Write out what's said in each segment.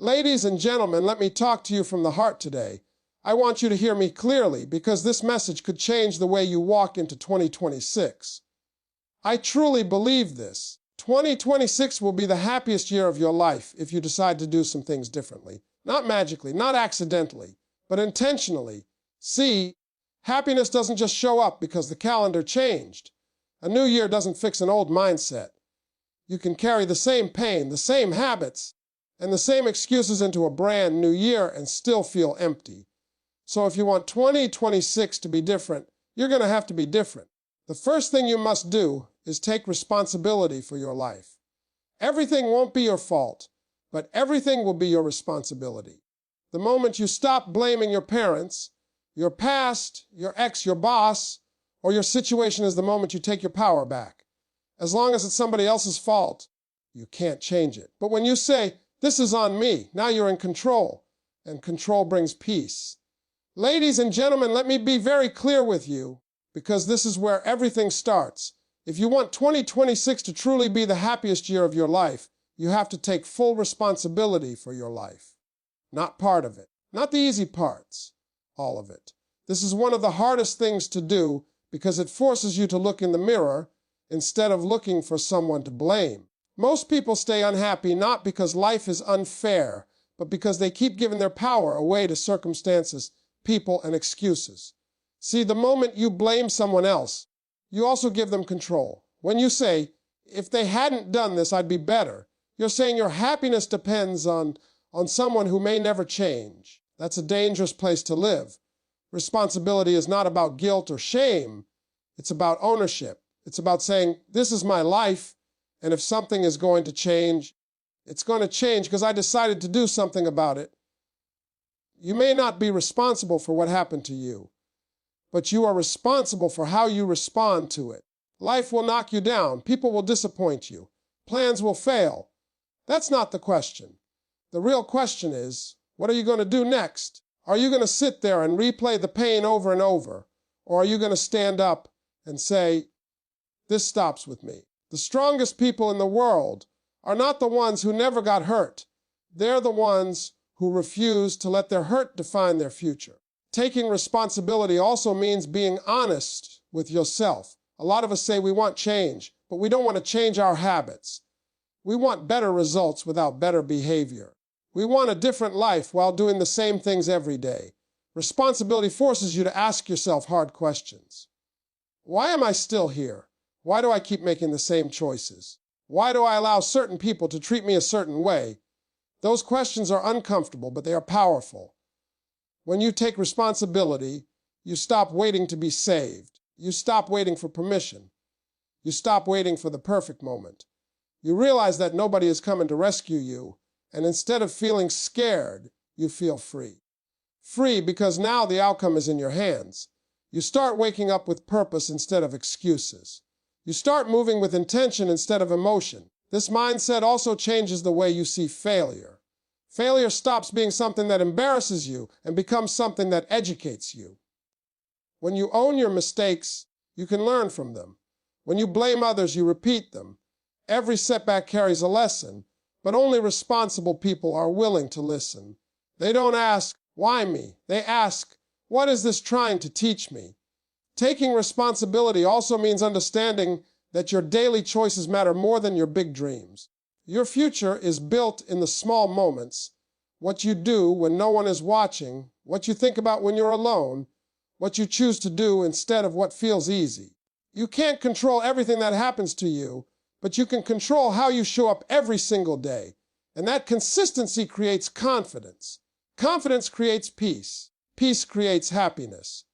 Ladies and gentlemen, let me talk to you from the heart today. I want you to hear me clearly because this message could change the way you walk into 2026. I truly believe this. 2026 will be the happiest year of your life if you decide to do some things differently. Not magically, not accidentally, but intentionally. See, happiness doesn't just show up because the calendar changed. A new year doesn't fix an old mindset. You can carry the same pain, the same habits, and the same excuses into a brand new year and still feel empty. So if you want 2026 to be different, you're going to have to be different. The first thing you must do is take responsibility for your life. Everything won't be your fault, but everything will be your responsibility. The moment you stop blaming your parents, your past, your ex, your boss, or your situation is the moment you take your power back. As long as it's somebody else's fault, you can't change it. But when you say, "This is on me," now you're in control, and control brings peace. Ladies and gentlemen, let me be very clear with you, because this is where everything starts. If you want 2026 to truly be the happiest year of your life, you have to take full responsibility for your life. Not part of it. Not the easy parts. All of it. This is one of the hardest things to do because it forces you to look in the mirror instead of looking for someone to blame. Most people stay unhappy not because life is unfair, but because they keep giving their power away to circumstances, people, and excuses. See, the moment you blame someone else, you also give them control. When you say, "If they hadn't done this, I'd be better," you're saying your happiness depends on someone who may never change. That's a dangerous place to live. Responsibility is not about guilt or shame. It's about ownership. It's about saying, "This is my life, and if something is going to change, it's going to change because I decided to do something about it." You may not be responsible for what happened to you, but you are responsible for how you respond to it. Life will knock you down. People will disappoint you. Plans will fail. That's not the question. The real question is, what are you going to do next? Are you going to sit there and replay the pain over and over? Or are you going to stand up and say, "This stops with me"? The strongest people in the world are not the ones who never got hurt. They're the ones who refuse to let their hurt define their future. Taking responsibility also means being honest with yourself. A lot of us say we want change, but we don't want to change our habits. We want better results without better behavior. We want a different life while doing the same things every day. Responsibility forces you to ask yourself hard questions. Why am I still here? Why do I keep making the same choices? Why do I allow certain people to treat me a certain way? Those questions are uncomfortable, but they are powerful. When you take responsibility, you stop waiting to be saved. You stop waiting for permission. You stop waiting for the perfect moment. You realize that nobody is coming to rescue you, and instead of feeling scared, you feel free. Free because now the outcome is in your hands. You start waking up with purpose instead of excuses. You start moving with intention instead of emotion. This mindset also changes the way you see failure. Failure stops being something that embarrasses you and becomes something that educates you. When you own your mistakes, you can learn from them. When you blame others, you repeat them. Every setback carries a lesson, but only responsible people are willing to listen. They don't ask, "Why me?" They ask, "What is this trying to teach me?" Taking responsibility also means understanding that your daily choices matter more than your big dreams. Your future is built in the small moments, what you do when no one is watching, what you think about when you're alone, what you choose to do instead of what feels easy. You can't control everything that happens to you, but you can control how you show up every single day. And that consistency creates confidence. Confidence creates peace. Peace creates happiness.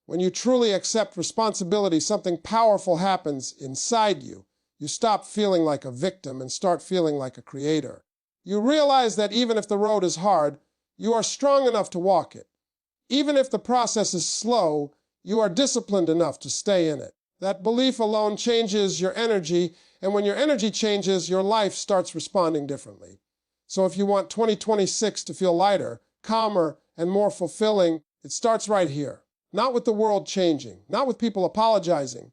When you truly accept responsibility, something powerful happens inside you. You stop feeling like a victim and start feeling like a creator. You realize that even if the road is hard, you are strong enough to walk it. Even if the process is slow, you are disciplined enough to stay in it. That belief alone changes your energy, and when your energy changes, your life starts responding differently. So if you want 2026 to feel lighter, calmer, and more fulfilling, it starts right here. Not with the world changing, not with people apologizing,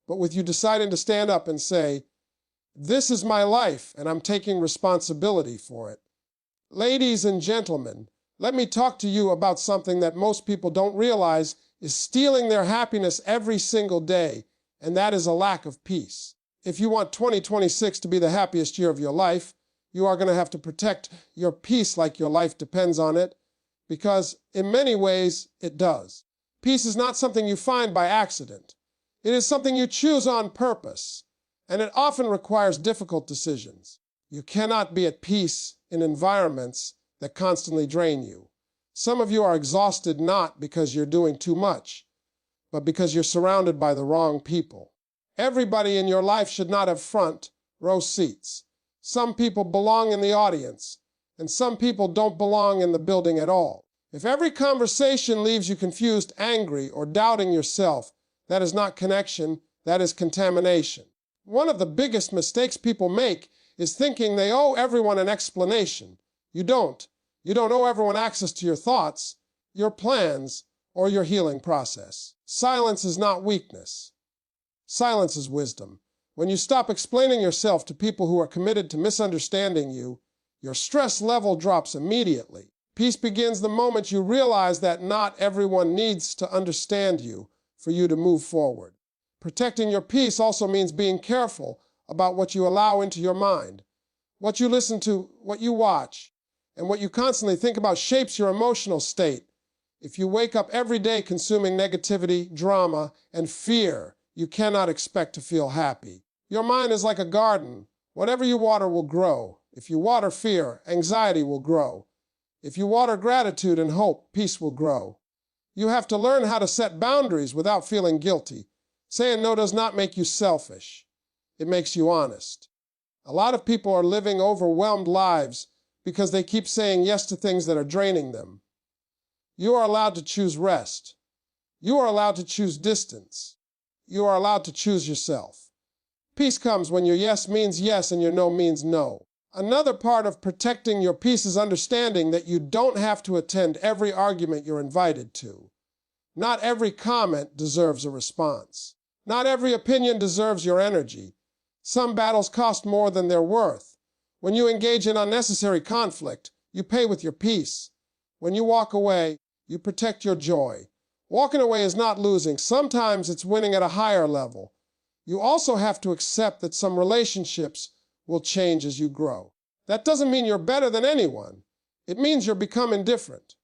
but with you deciding to stand up and say, "This is my life, and I'm taking responsibility for it." Ladies and gentlemen, let me talk to you about something that most people don't realize is stealing their happiness every single day, and that is a lack of peace. If you want 2026 to be the happiest year of your life, you are going to have to protect your peace like your life depends on it, because in many ways it does. Peace is not something you find by accident. It is something you choose on purpose, and it often requires difficult decisions. You cannot be at peace in environments that constantly drain you. Some of you are exhausted not because you're doing too much, but because you're surrounded by the wrong people. Everybody in your life should not have front row seats. Some people belong in the audience, and some people don't belong in the building at all. If every conversation leaves you confused, angry, or doubting yourself, that is not connection, that is contamination. One of the biggest mistakes people make is thinking they owe everyone an explanation. You don't. You don't owe everyone access to your thoughts, your plans, or your healing process. Silence is not weakness. Silence is wisdom. When you stop explaining yourself to people who are committed to misunderstanding you, your stress level drops immediately. Peace begins the moment you realize that not everyone needs to understand you for you to move forward. Protecting your peace also means being careful about what you allow into your mind. What you listen to, what you watch, and what you constantly think about shapes your emotional state. If you wake up every day consuming negativity, drama, and fear, you cannot expect to feel happy. Your mind is like a garden. Whatever you water will grow. If you water fear, anxiety will grow. If you water gratitude and hope, peace will grow. You have to learn how to set boundaries without feeling guilty. Saying no does not make you selfish. It makes you honest. A lot of people are living overwhelmed lives because they keep saying yes to things that are draining them. You are allowed to choose rest. You are allowed to choose distance. You are allowed to choose yourself. Peace comes when your yes means yes and your no means no. Another part of protecting your peace is understanding that you don't have to attend every argument you're invited to. Not every comment deserves a response. Not every opinion deserves your energy. Some battles cost more than they're worth. When you engage in unnecessary conflict, you pay with your peace. When you walk away, you protect your joy. Walking away is not losing. Sometimes it's winning at a higher level. You also have to accept that some relationships will change as you grow. That doesn't mean you're better than anyone. It means you're becoming different.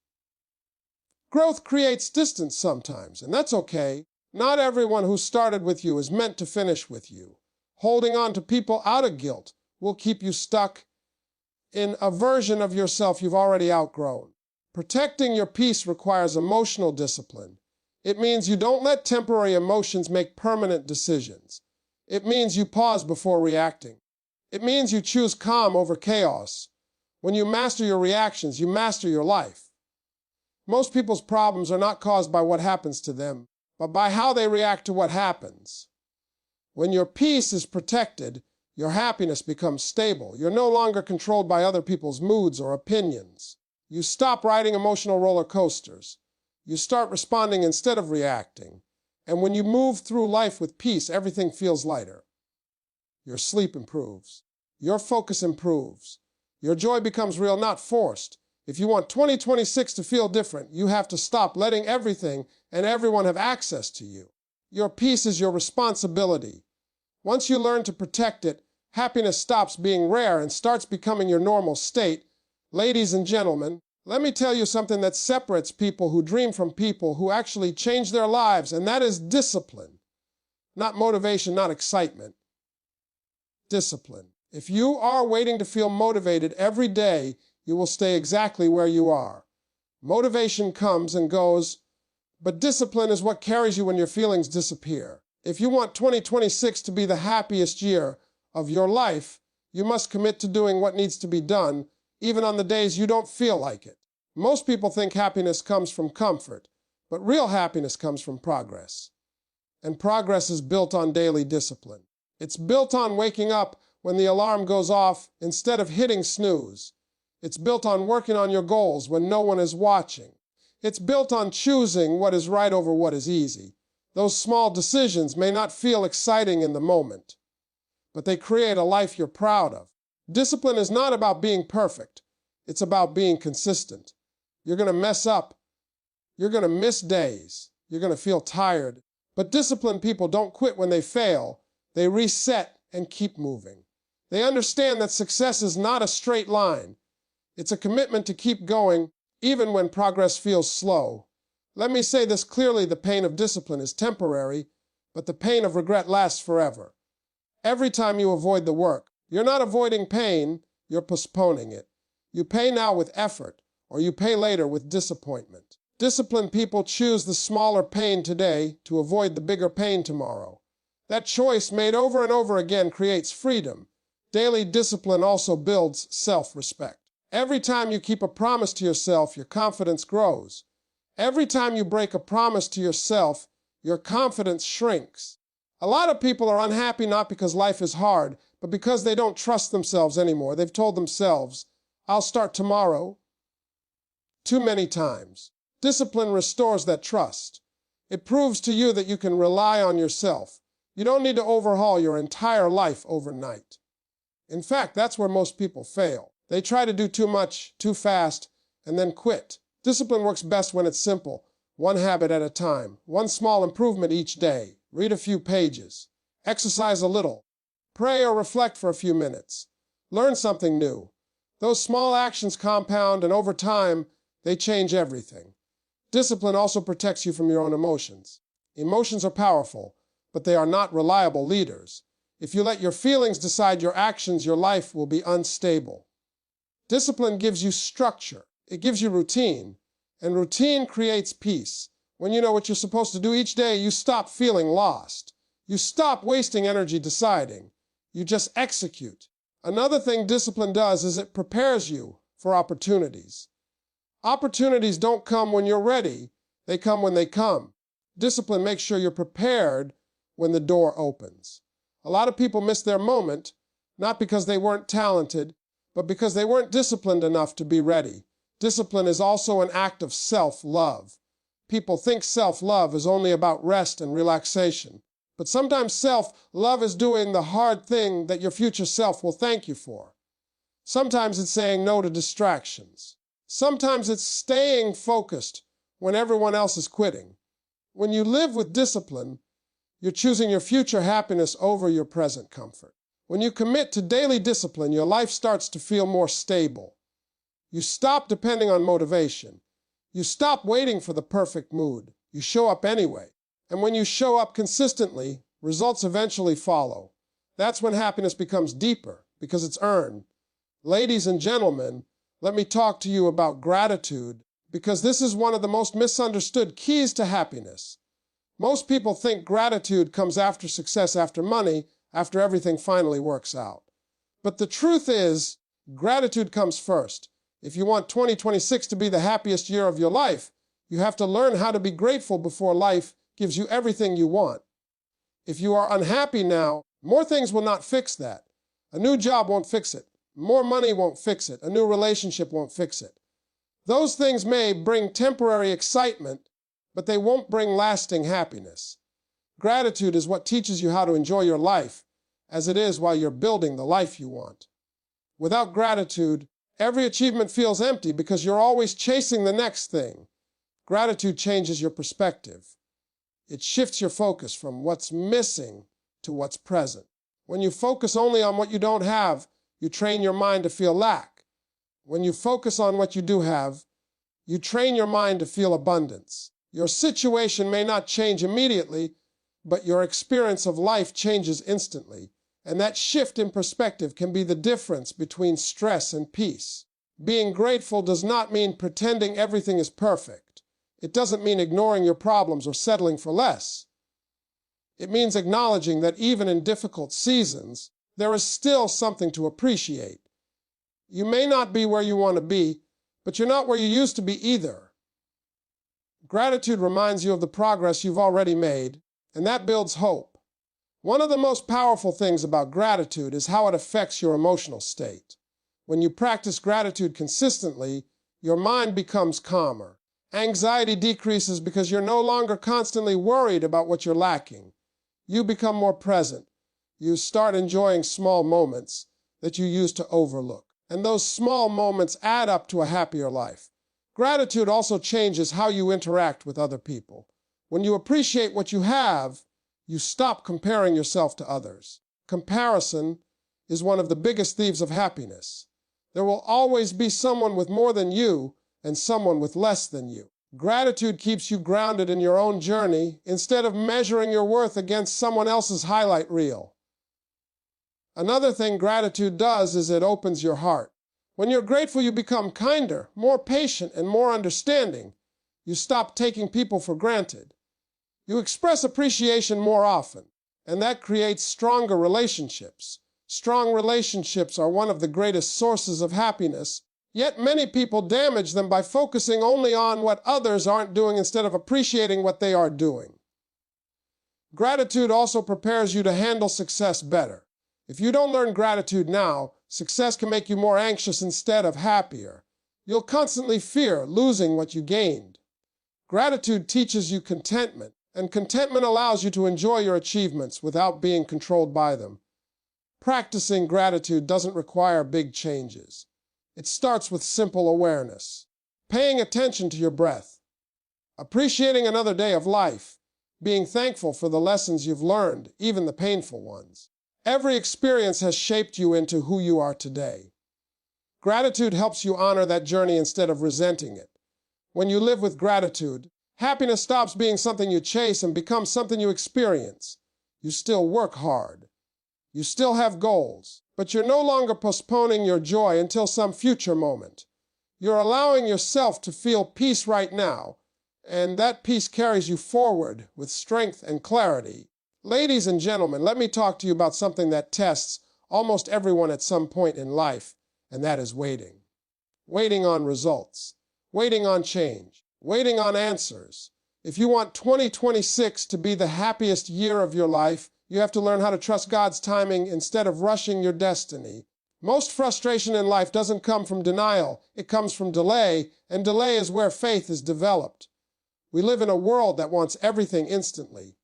Growth creates distance sometimes, and that's okay. Not everyone who started with you is meant to finish with you. Holding on to people out of guilt will keep you stuck in a version of yourself you've already outgrown. Protecting your peace requires emotional discipline. It means you don't let temporary emotions make permanent decisions. It means you pause before reacting. It means you choose calm over chaos. When you master your reactions, you master your life. Most people's problems are not caused by what happens to them, but by how they react to what happens. When your peace is protected, your happiness becomes stable. You're no longer controlled by other people's moods or opinions. You stop riding emotional roller coasters. You start responding instead of reacting. And when you move through life with peace, everything feels lighter. Your sleep improves. Your focus improves. Your joy becomes real, not forced. If you want 2026 to feel different, you have to stop letting everything and everyone have access to you. Your peace is your responsibility. Once you learn to protect it, happiness stops being rare and starts becoming your normal state. Ladies and gentlemen, let me tell you something that separates people who dream from people who actually change their lives, and that is discipline. Not motivation, not excitement. Discipline. If you are waiting to feel motivated every day, you will stay exactly where you are. Motivation comes and goes, but discipline is what carries you when your feelings disappear. If you want 2026 to be the happiest year of your life, you must commit to doing what needs to be done, even on the days you don't feel like it. Most people think happiness comes from comfort, but real happiness comes from progress. And progress is built on daily discipline. It's built on waking up when the alarm goes off instead of hitting snooze. It's built on working on your goals when no one is watching. It's built on choosing what is right over what is easy. Those small decisions may not feel exciting in the moment, but they create a life you're proud of. Discipline is not about being perfect. It's about being consistent. You're going to mess up. You're going to miss days. You're going to feel tired. But disciplined people don't quit when they fail. They reset and keep moving. They understand that success is not a straight line. It's a commitment to keep going even when progress feels slow. Let me say this clearly: the pain of discipline is temporary, but the pain of regret lasts forever. Every time you avoid the work, you're not avoiding pain, you're postponing it. You pay now with effort, or you pay later with disappointment. Disciplined people choose the smaller pain today to avoid the bigger pain tomorrow. That choice, made over and over again, creates freedom. Daily discipline also builds self-respect. Every time you keep a promise to yourself, your confidence grows. Every time you break a promise to yourself, your confidence shrinks. A lot of people are unhappy not because life is hard, but because they don't trust themselves anymore. They've told themselves, "I'll start tomorrow," too many times. Discipline restores that trust. It proves to you that you can rely on yourself. You don't need to overhaul your entire life overnight. In fact, that's where most people fail. They try to do too much, too fast, and then quit. Discipline works best when it's simple, one habit at a time, one small improvement each day. Read a few pages, exercise a little, pray or reflect for a few minutes, learn something new. Those small actions compound, and over time, they change everything. Discipline also protects you from your own emotions. Emotions are powerful, but they are not reliable leaders. If you let your feelings decide your actions, your life will be unstable. Discipline gives you structure. It gives you routine, and routine creates peace. When you know what you're supposed to do each day, you stop feeling lost. You stop wasting energy deciding. You just execute. Another thing discipline does is it prepares you for opportunities. Opportunities don't come when you're ready. They come when they come. Discipline makes sure you're prepared when the door opens. A lot of people miss their moment, not because they weren't talented, but because they weren't disciplined enough to be ready. Discipline is also an act of self-love. People think self-love is only about rest and relaxation. But sometimes self-love is doing the hard thing that your future self will thank you for. Sometimes it's saying no to distractions. Sometimes it's staying focused when everyone else is quitting. When you live with discipline, you're choosing your future happiness over your present comfort. When you commit to daily discipline, your life starts to feel more stable. You stop depending on motivation. You stop waiting for the perfect mood. You show up anyway. And when you show up consistently, results eventually follow. That's when happiness becomes deeper, because it's earned. Ladies and gentlemen, let me talk to you about gratitude, because this is one of the most misunderstood keys to happiness. Most people think gratitude comes after success, after money, after everything finally works out. But the truth is, gratitude comes first. If you want 2026 to be the happiest year of your life, you have to learn how to be grateful before life gives you everything you want. If you are unhappy now, more things will not fix that. A new job won't fix it. More money won't fix it. A new relationship won't fix it. Those things may bring temporary excitement, but they won't bring lasting happiness. Gratitude is what teaches you how to enjoy your life as it is while you're building the life you want. Without gratitude, every achievement feels empty because you're always chasing the next thing. Gratitude changes your perspective. It shifts your focus from what's missing to what's present. When you focus only on what you don't have, you train your mind to feel lack. When you focus on what you do have, you train your mind to feel abundance. Your situation may not change immediately, but your experience of life changes instantly. And that shift in perspective can be the difference between stress and peace. Being grateful does not mean pretending everything is perfect. It doesn't mean ignoring your problems or settling for less. It means acknowledging that even in difficult seasons, there is still something to appreciate. You may not be where you want to be, but you're not where you used to be either. Gratitude reminds you of the progress you've already made, and that builds hope. One of the most powerful things about gratitude is how it affects your emotional state. When you practice gratitude consistently, your mind becomes calmer. Anxiety decreases because you're no longer constantly worried about what you're lacking. You become more present. You start enjoying small moments that you used to overlook. And those small moments add up to a happier life. Gratitude also changes how you interact with other people. When you appreciate what you have, you stop comparing yourself to others. Comparison is one of the biggest thieves of happiness. There will always be someone with more than you and someone with less than you. Gratitude keeps you grounded in your own journey instead of measuring your worth against someone else's highlight reel. Another thing gratitude does is it opens your heart. When you're grateful, you become kinder, more patient, and more understanding. You stop taking people for granted. You express appreciation more often, and that creates stronger relationships. Strong relationships are one of the greatest sources of happiness, yet many people damage them by focusing only on what others aren't doing instead of appreciating what they are doing. Gratitude also prepares you to handle success better. If you don't learn gratitude now, success can make you more anxious instead of happier. You'll constantly fear losing what you gained. Gratitude teaches you contentment, and contentment allows you to enjoy your achievements without being controlled by them. Practicing gratitude doesn't require big changes. It starts with simple awareness, paying attention to your breath, appreciating another day of life, being thankful for the lessons you've learned, even the painful ones. Every experience has shaped you into who you are today. Gratitude helps you honor that journey instead of resenting it. When you live with gratitude, happiness stops being something you chase and becomes something you experience. You still work hard. You still have goals, but you're no longer postponing your joy until some future moment. You're allowing yourself to feel peace right now, and that peace carries you forward with strength and clarity. Ladies and gentlemen, let me talk to you about something that tests almost everyone at some point in life, and that is waiting. Waiting on results, waiting on change, waiting on answers. If you want 2026 to be the happiest year of your life, you have to learn how to trust God's timing instead of rushing your destiny. Most frustration in life doesn't come from denial, it comes from delay, and delay is where faith is developed. We live in a world that wants everything instantly.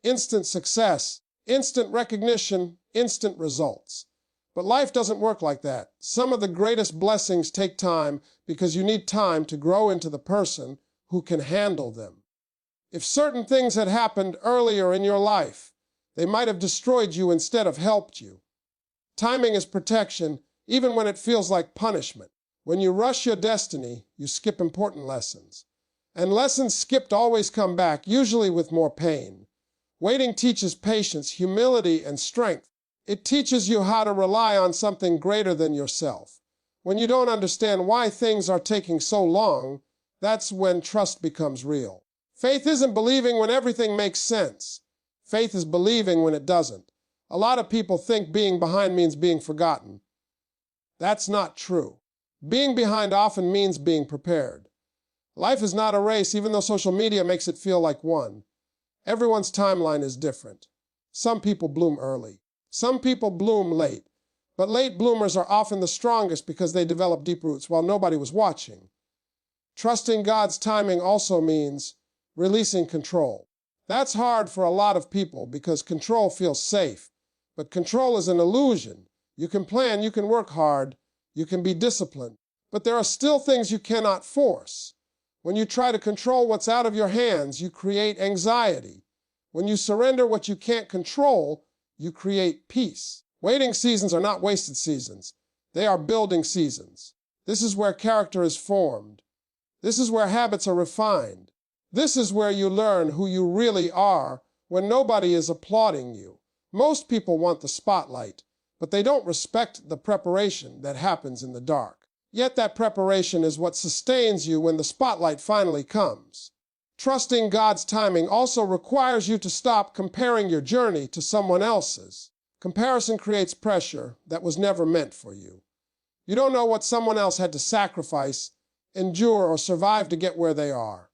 Instant success, instant recognition, instant results. But life doesn't work like that. Some of the greatest blessings take time because you need time to grow into the person who can handle them. If certain things had happened earlier in your life, they might have destroyed you instead of helped you. Timing is protection, even when it feels like punishment. When you rush your destiny, you skip important lessons. And lessons skipped always come back, usually with more pain. Waiting teaches patience, humility, and strength. It teaches you how to rely on something greater than yourself. When you don't understand why things are taking so long, that's when trust becomes real. Faith isn't believing when everything makes sense. Faith is believing when it doesn't. A lot of people think being behind means being forgotten. That's not true. Being behind often means being prepared. Life is not a race, even though social media makes it feel like one. Everyone's timeline is different. Some people bloom early. Some people bloom late. But late bloomers are often the strongest because they develop deep roots while nobody was watching. Trusting God's timing also means releasing control. That's hard for a lot of people because control feels safe. But control is an illusion. You can plan, you can work hard, you can be disciplined. But there are still things you cannot force. When you try to control what's out of your hands, you create anxiety. When you surrender what you can't control, you create peace. Waiting seasons are not wasted seasons. They are building seasons. This is where character is formed. This is where habits are refined. This is where you learn who you really are when nobody is applauding you. Most people want the spotlight, but they don't respect the preparation that happens in the dark. Yet that preparation is what sustains you when the spotlight finally comes. Trusting God's timing also requires you to stop comparing your journey to someone else's. Comparison creates pressure that was never meant for you. You don't know what someone else had to sacrifice, endure, or survive to get where they are.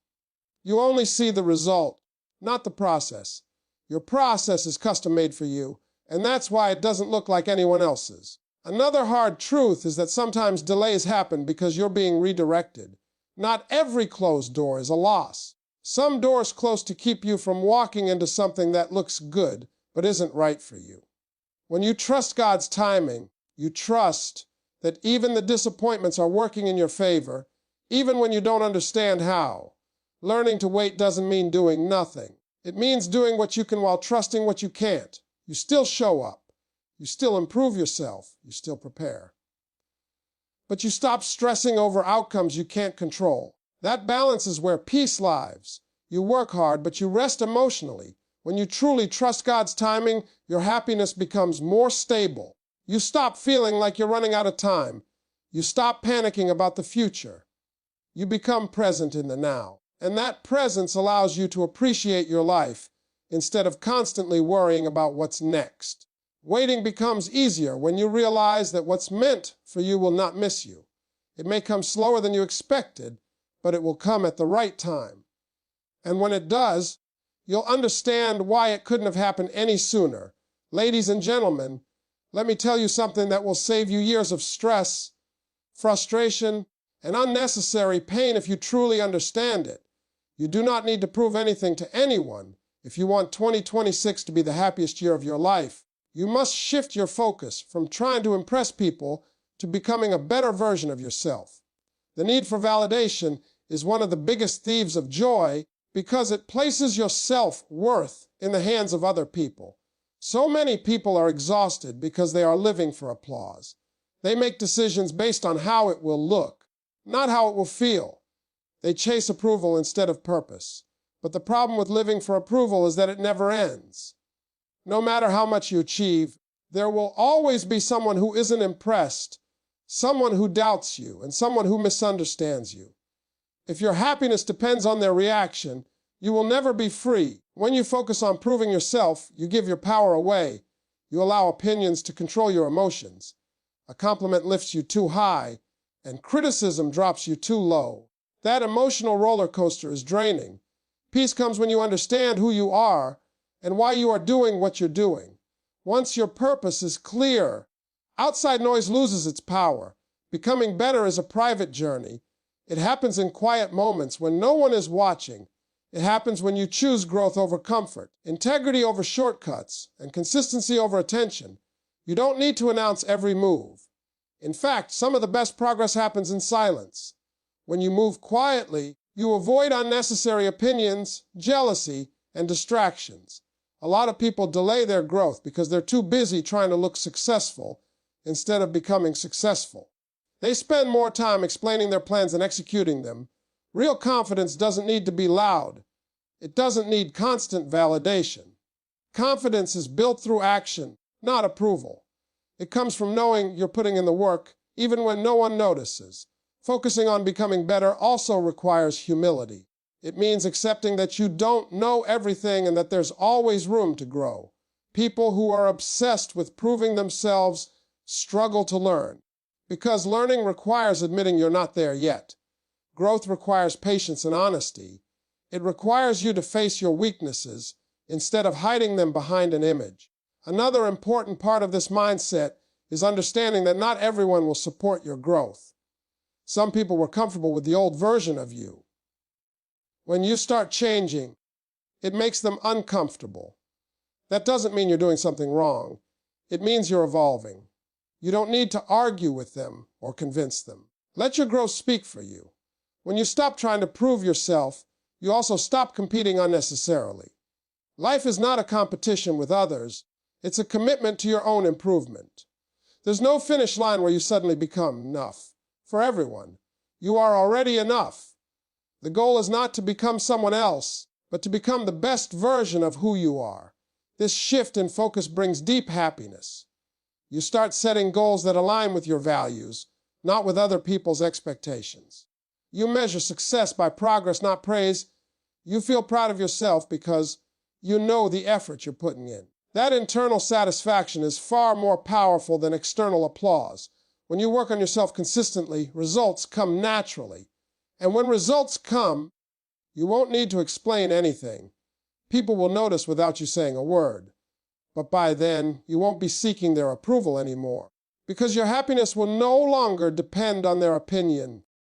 You only see the result, not the process. Your process is custom-made for you, and that's why it doesn't look like anyone else's. Another hard truth is that sometimes delays happen because you're being redirected. Not every closed door is a loss. Some doors close to keep you from walking into something that looks good but isn't right for you. When you trust God's timing, you trust that even the disappointments are working in your favor, even when you don't understand how. Learning to wait doesn't mean doing nothing. It means doing what you can while trusting what you can't. You still show up. You still improve yourself. You still prepare. But you stop stressing over outcomes you can't control. That balance is where peace lies. You work hard, but you rest emotionally. When you truly trust God's timing, your happiness becomes more stable. You stop feeling like you're running out of time. You stop panicking about the future. You become present in the now. And that presence allows you to appreciate your life instead of constantly worrying about what's next. Waiting becomes easier when you realize that what's meant for you will not miss you. It may come slower than you expected, but it will come at the right time. And when it does, you'll understand why it couldn't have happened any sooner. Ladies and gentlemen, let me tell you something that will save you years of stress, frustration, and unnecessary pain if you truly understand it. You do not need to prove anything to anyone if you want 2026 to be the happiest year of your life. You must shift your focus from trying to impress people to becoming a better version of yourself. The need for validation is one of the biggest thieves of joy because it places your self-worth in the hands of other people. So many people are exhausted because they are living for applause. They make decisions based on how it will look, not how it will feel. They chase approval instead of purpose. But the problem with living for approval is that it never ends. No matter how much you achieve, there will always be someone who isn't impressed, someone who doubts you, and someone who misunderstands you. If your happiness depends on their reaction, you will never be free. When you focus on proving yourself, you give your power away. You allow opinions to control your emotions. A compliment lifts you too high, and criticism drops you too low. That emotional roller coaster is draining. Peace comes when you understand who you are and why you are doing what you're doing. Once your purpose is clear, outside noise loses its power. Becoming better is a private journey. It happens in quiet moments when no one is watching. It happens when you choose growth over comfort, integrity over shortcuts, and consistency over attention. You don't need to announce every move. In fact, some of the best progress happens in silence. When you move quietly, you avoid unnecessary opinions, jealousy, and distractions. A lot of people delay their growth because they're too busy trying to look successful instead of becoming successful. They spend more time explaining their plans than executing them. Real confidence doesn't need to be loud. It doesn't need constant validation. Confidence is built through action, not approval. It comes from knowing you're putting in the work, even when no one notices. Focusing on becoming better also requires humility. It means accepting that you don't know everything and that there's always room to grow. People who are obsessed with proving themselves struggle to learn, because learning requires admitting you're not there yet. Growth requires patience and honesty. It requires you to face your weaknesses instead of hiding them behind an image. Another important part of this mindset is understanding that not everyone will support your growth. Some people were comfortable with the old version of you. When you start changing, it makes them uncomfortable. That doesn't mean you're doing something wrong. It means you're evolving. You don't need to argue with them or convince them. Let your growth speak for you. When you stop trying to prove yourself, you also stop competing unnecessarily. Life is not a competition with others. It's a commitment to your own improvement. There's no finish line where you suddenly become enough. For everyone, you are already enough. The goal is not to become someone else, but to become the best version of who you are. This shift in focus brings deep happiness. You start setting goals that align with your values, not with other people's expectations. You measure success by progress, not praise. You feel proud of yourself because you know the effort you're putting in. That internal satisfaction is far more powerful than external applause. When you work on yourself consistently, results come naturally. And when results come, you won't need to explain anything. People will notice without you saying a word. But by then, you won't be seeking their approval anymore, because your happiness will no longer depend on their opinion.